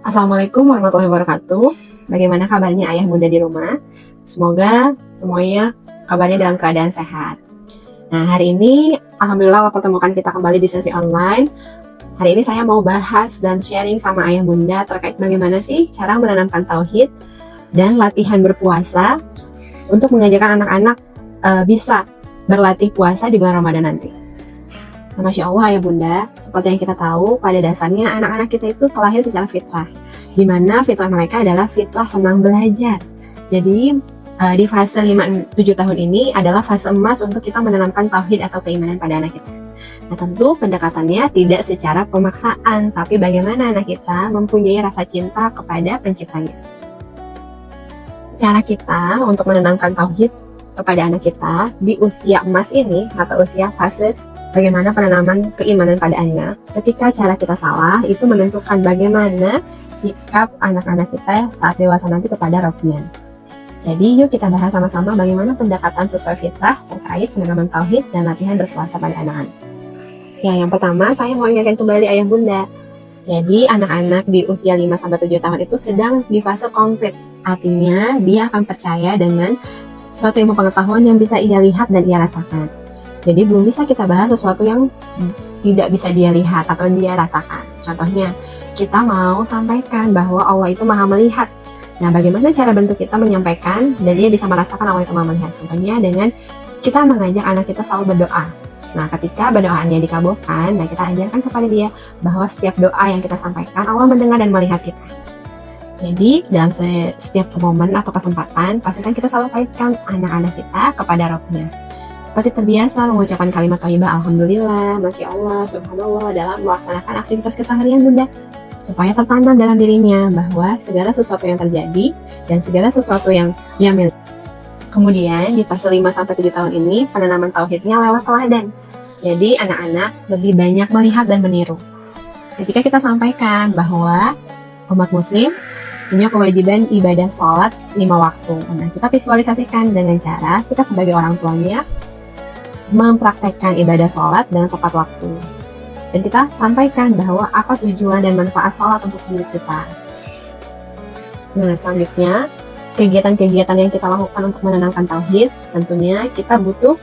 Assalamualaikum warahmatullahi wabarakatuh. Bagaimana kabarnya ayah bunda di rumah? Semoga semuanya kabarnya dalam keadaan sehat. Nah, hari ini alhamdulillah Allah pertemukan kita kembali di sesi online. Hari ini saya mau bahas dan sharing sama ayah bunda terkait bagaimana sih cara menanamkan tauhid dan latihan berpuasa untuk mengajarkan anak-anak bisa berlatih puasa di bulan Ramadan nanti. Nah, Masya Allah ayah bunda, seperti yang kita tahu pada dasarnya anak-anak kita itu terlahir secara fitrah, di mana fitrah mereka adalah fitrah senang belajar. Jadi di fase 5-7 tahun ini adalah fase emas untuk kita menanamkan tauhid atau keimanan pada anak kita. Nah, tentu pendekatannya tidak secara pemaksaan, tapi bagaimana anak kita mempunyai rasa cinta kepada penciptanya. Cara kita untuk menanamkan tauhid kepada anak kita di usia emas ini atau usia fase bagaimana penanaman keimanan pada anak, ketika cara kita salah itu menentukan bagaimana sikap anak-anak kita saat dewasa nanti kepada Rabbnya. Jadi yuk kita bahas sama-sama bagaimana pendekatan sesuai fitrah terkait penanaman tauhid dan latihan berpuasa pada anak-anak. Ya, yang pertama saya mau ingatkan kembali ayah bunda. Jadi anak-anak di usia 5-7 tahun itu sedang di fase konkret. Artinya dia akan percaya dengan suatu ilmu pengetahuan yang bisa ia lihat dan ia rasakan. Jadi belum bisa kita bahas sesuatu yang tidak bisa dia lihat atau dia rasakan. Contohnya, kita mau sampaikan bahwa Allah itu maha melihat. Nah, bagaimana cara bentuk kita menyampaikan dan dia bisa merasakan Allah itu maha melihat? Contohnya dengan kita mengajak anak kita selalu berdoa. Nah, ketika berdoaannya dikabulkan, nah kita ajarkan kepada dia bahwa setiap doa yang kita sampaikan, Allah mendengar dan melihat kita. Jadi, dalam setiap momen atau kesempatan, pastikan kita selalu kaitkan anak-anak kita kepada Rabbnya. Seperti terbiasa mengucapkan kalimat thayyibah Alhamdulillah, Masya Allah, Subhanallah dalam melaksanakan aktivitas keseharian bunda, supaya tertanam dalam dirinya bahwa segala sesuatu yang terjadi dan segala sesuatu yang dia miliki. Kemudian di fase 5-7 tahun ini penanaman tauhidnya lewat teladan. Jadi anak-anak lebih banyak melihat dan meniru. Ketika kita sampaikan bahwa umat muslim punya kewajiban ibadah sholat 5 waktu. Nah, kita visualisasikan dengan cara kita sebagai orang tuanya mempraktekkan ibadah sholat dengan tepat waktu. Dan kita sampaikan bahwa apa tujuan dan manfaat sholat untuk diri kita. Nah, selanjutnya, kegiatan-kegiatan yang kita lakukan untuk menanamkan tauhid, tentunya kita butuh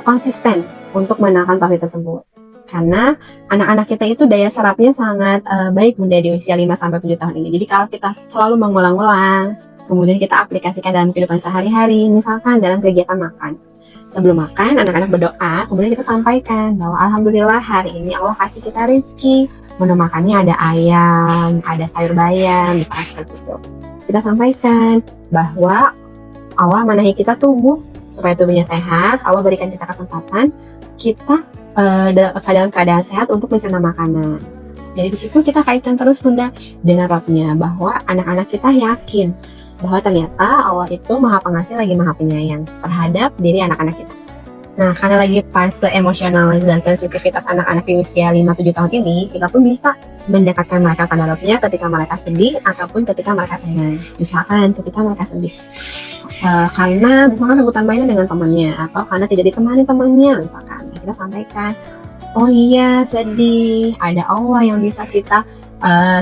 konsisten untuk menanamkan tauhid tersebut. Karena anak-anak kita itu daya serapnya sangat baik bunda di usia 5-7 tahun ini. Jadi kalau kita selalu mengulang-ulang, kemudian kita aplikasikan dalam kehidupan sehari-hari, misalkan dalam kegiatan makan. Sebelum makan, anak-anak berdoa, kemudian kita sampaikan bahwa Alhamdulillah hari ini Allah kasih kita rezeki. Menu makannya ada ayam, ada sayur bayam, misalnya seperti itu. Kita sampaikan bahwa Allah manahi kita tubuh, supaya tubuhnya sehat, Allah berikan kita kesempatan, kita dalam keadaan sehat untuk mencerna makanan. Jadi di situ kita kaitkan terus bunda dengan Rabbnya, bahwa anak-anak kita yakin bahwa ternyata Allah itu maha pengasih lagi maha penyayang terhadap diri anak-anak kita. Nah, karena lagi fase emosional dan sensitivitas anak-anak di usia 5-7 tahun ini, kita pun bisa mendekatkan mereka pada Rabbnya ketika mereka sedih ataupun ketika mereka senang. Misalkan ketika mereka sedih karena misalkan rebutan mainan dengan temannya, atau karena tidak ditemani temannya misalkan, kita sampaikan, oh iya sedih, ada Allah yang bisa kita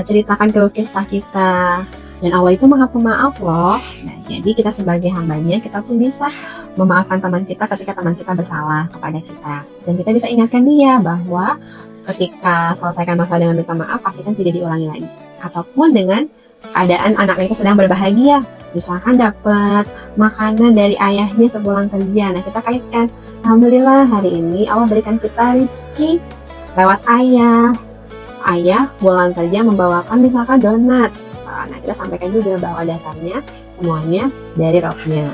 ceritakan keluh kesah kita. Dan Allah itu maha pemaaf loh. Nah, jadi kita sebagai hambanya, kita pun bisa memaafkan teman kita ketika teman kita bersalah kepada kita. Dan kita bisa ingatkan dia bahwa ketika selesaikan masalah dengan minta maaf, pastikan tidak diulangi lagi. Ataupun dengan keadaan anak kita sedang berbahagia, misalkan dapat makanan dari ayahnya sepulang kerja. Nah, kita kaitkan, Alhamdulillah hari ini Allah berikan kita rezeki lewat ayah. Ayah pulang kerja membawakan misalkan donat. Nah, kita sampaikan juga bahwa dasarnya semuanya dari Rabbnya.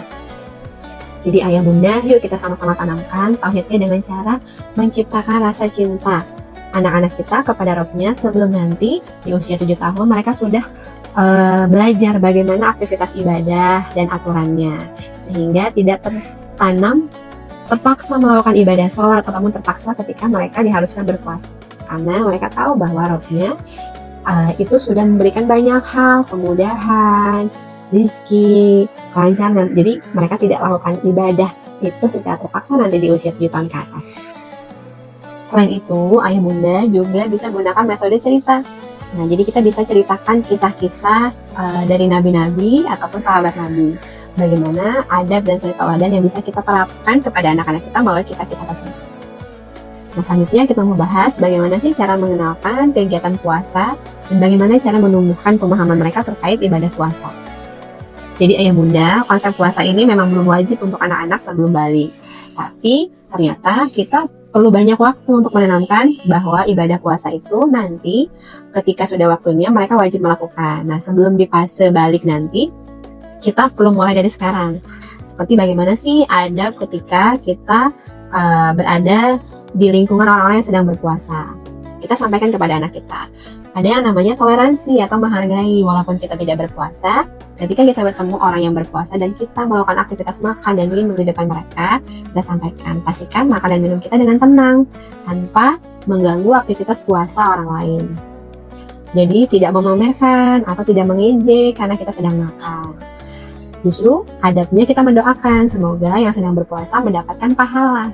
Jadi ayah bunda, yuk kita sama-sama tanamkan tauhidnya dengan cara menciptakan rasa cinta anak-anak kita kepada Rabbnya sebelum nanti di usia 7 tahun mereka sudah belajar bagaimana aktivitas ibadah dan aturannya, sehingga tidak tertanam terpaksa melakukan ibadah sholat ataupun terpaksa ketika mereka diharuskan berpuasa, karena mereka tahu bahwa Rabbnya itu sudah memberikan banyak hal, kemudahan, rezeki, kelancaran. Jadi mereka tidak lakukan ibadah itu secara terpaksa nanti di usia 7 tahun ke atas. Selain itu, ayah bunda juga bisa gunakan metode cerita. Nah, jadi kita bisa ceritakan kisah-kisah dari nabi-nabi ataupun sahabat nabi. Bagaimana adab dan suri tauladan yang bisa kita terapkan kepada anak-anak kita melalui kisah-kisah tersebut. Nah, selanjutnya kita membahas bagaimana sih cara mengenalkan kegiatan puasa dan bagaimana cara menumbuhkan pemahaman mereka terkait ibadah puasa. Jadi ayah bunda, konsep puasa ini memang belum wajib untuk anak-anak sebelum balik. Tapi ternyata kita perlu banyak waktu untuk menanamkan bahwa ibadah puasa itu nanti ketika sudah waktunya mereka wajib melakukan. Nah, sebelum di fase balik nanti, kita perlu mulai dari sekarang. Seperti bagaimana sih adab ketika kita berada di lingkungan orang-orang yang sedang berpuasa. Kita sampaikan kepada anak kita. Ada yang namanya toleransi atau menghargai walaupun kita tidak berpuasa. Ketika kita bertemu orang yang berpuasa dan kita melakukan aktivitas makan dan minum di depan mereka, kita sampaikan, pastikan makan dan minum kita dengan tenang, tanpa mengganggu aktivitas puasa orang lain. Jadi tidak memamerkan atau tidak mengejek karena kita sedang makan. Justru adabnya kita mendoakan, semoga yang sedang berpuasa mendapatkan pahala.